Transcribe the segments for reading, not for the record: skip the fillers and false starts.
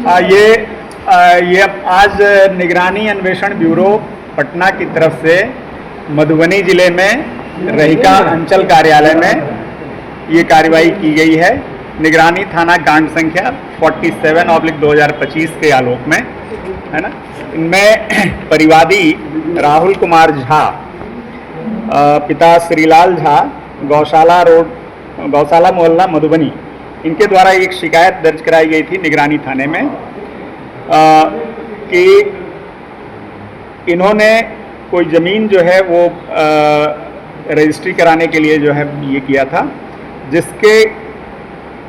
ये आज निगरानी अन्वेषण ब्यूरो पटना की तरफ से मधुबनी जिले में रहिका अंचल कार्यालय में ये कार्रवाई की गई है। निगरानी थाना कांड संख्या 47/2025 के आलोक में, है ना। इनमें परिवादी राहुल कुमार झा, पिता श्रीलाल झा, गौशाला मोहल्ला मधुबनी, इनके द्वारा एक शिकायत दर्ज कराई गई थी निगरानी थाने में कि इन्होंने कोई ज़मीन जो है वो रजिस्ट्री कराने के लिए जो है ये किया था, जिसके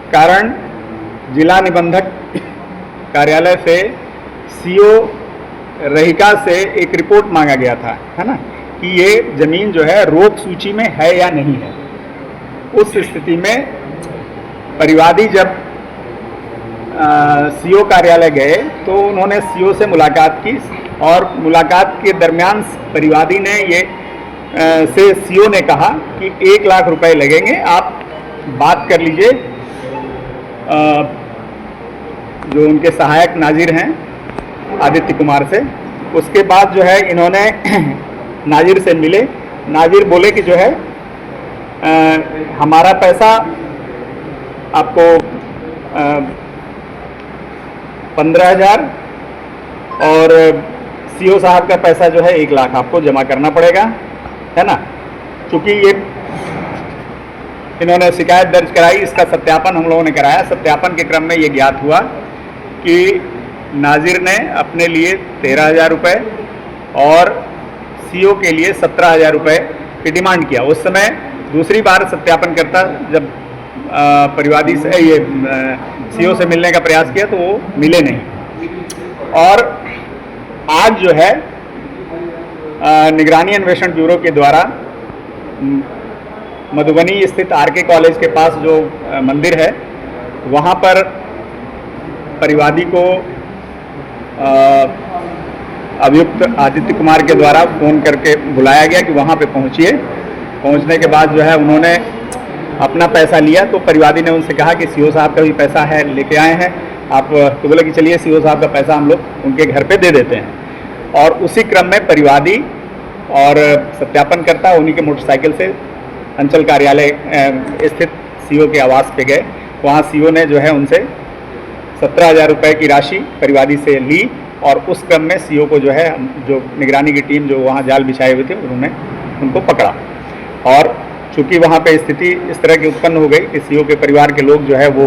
कारण जिला निबंधक कार्यालय से सीओ रहिका से एक रिपोर्ट मांगा गया था, है ना, कि ये ज़मीन जो है रोक सूची में है या नहीं है। उस स्थिति में परिवादी जब सीओ कार्यालय गए तो उन्होंने सीओ से मुलाकात की और मुलाकात के दरमियान परिवादी ने से सीओ ने कहा कि 1 लाख रुपए लगेंगे, आप बात कर लीजिए। जो उनके सहायक नाजिर हैं आदित्य कुमार से। उसके बाद जो है इन्होंने नाजिर से मिले। नाजिर बोले कि जो है हमारा पैसा आपको 15,000 और सीओ साहब का पैसा जो है 1 लाख आपको जमा करना पड़ेगा, है ना। चूँकि ये इन्होंने शिकायत दर्ज कराई, इसका सत्यापन हम लोगों ने कराया। सत्यापन के क्रम में ये ज्ञात हुआ कि नाजिर ने अपने लिए 13,000 रुपये और सीओ के लिए 17,000 रुपये की डिमांड किया। उस समय दूसरी बार सत्यापन करता जब परिवादी से ये सीओ से मिलने का प्रयास किया तो वो मिले नहीं। और आज जो है निगरानी अन्वेषण ब्यूरो के द्वारा मधुबनी स्थित आरके कॉलेज के पास जो मंदिर है वहाँ पर परिवादी को अभियुक्त आदित्य कुमार के द्वारा फ़ोन करके बुलाया गया कि वहाँ पे पहुँचिए। पहुँचने के बाद जो है उन्होंने अपना पैसा लिया तो परिवादी ने उनसे कहा कि सीओ साहब का भी पैसा है, लेके आए हैं आप। तो बोले कि चलिए सीओ साहब का पैसा हम लोग उनके घर पे दे देते हैं। और उसी क्रम में परिवादी और सत्यापन करता उन्हीं के मोटरसाइकिल से अंचल कार्यालय स्थित सीओ के आवास पे गए। वहाँ सीओ ने जो है उनसे 17,000 रुपये की राशि परिवादी से ली और उस क्रम में सीओ को जो है जो निगरानी की टीम जो वहाँ जाल बिछाए हुए थे उन्होंने उनको पकड़ा। और चूँकि वहाँ पे स्थिति इस तरह की उत्पन्न हो गई कि सीओ के परिवार के लोग जो है वो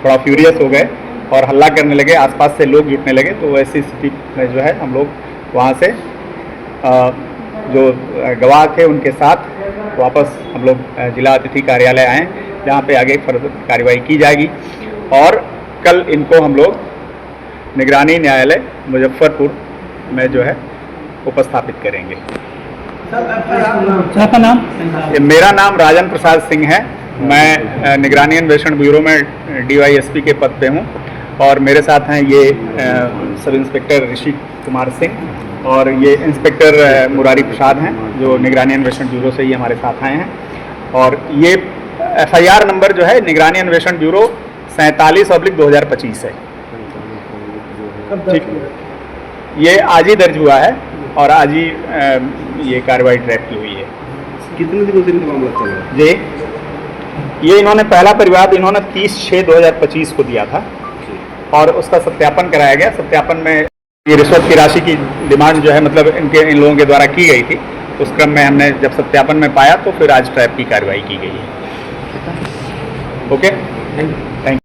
थोड़ा फ्यूरियस हो गए और हल्ला करने लगे, आसपास से लोग जुटने लगे। तो ऐसी स्थिति में जो है हम लोग वहाँ से जो गवाह थे उनके साथ वापस हम लोग जिला अतिथि कार्यालय आए, जहाँ पे आगे फर्दर कार्रवाई की जाएगी। और कल इनको हम लोग निगरानी न्यायालय मुजफ्फरपुर में जो है उपस्थापित करेंगे। आपका नाम? मेरा नाम राजन प्रसाद सिंह है। मैं निगरानी अन्वेषण ब्यूरो में DYSP के पद पे हूँ और मेरे साथ हैं ये सब इंस्पेक्टर ऋषि कुमार सिंह और ये इंस्पेक्टर मुरारी प्रसाद हैं जो निगरानी अन्वेषण ब्यूरो से ही हमारे साथ आए हैं। और ये FIR नंबर जो है निगरानी अन्वेषण ब्यूरो 47/2025 है। ठीक, ये आज ही दर्ज हुआ है और आज ही ये कार्रवाई ट्रैप की हुई है। कितने दिनों से इनका मामला चल रहा है? जी, ये इन्होंने पहला परिवाद इन्होंने 30/6/2025 को दिया था और उसका सत्यापन कराया गया। सत्यापन में ये रिश्वत की राशि की डिमांड जो है मतलब इन लोगों के द्वारा की गई थी। उस क्रम में हमने जब सत्यापन में पाया तो फिर आज ट्रैप की कार्रवाई की गई है। Okay, thank you.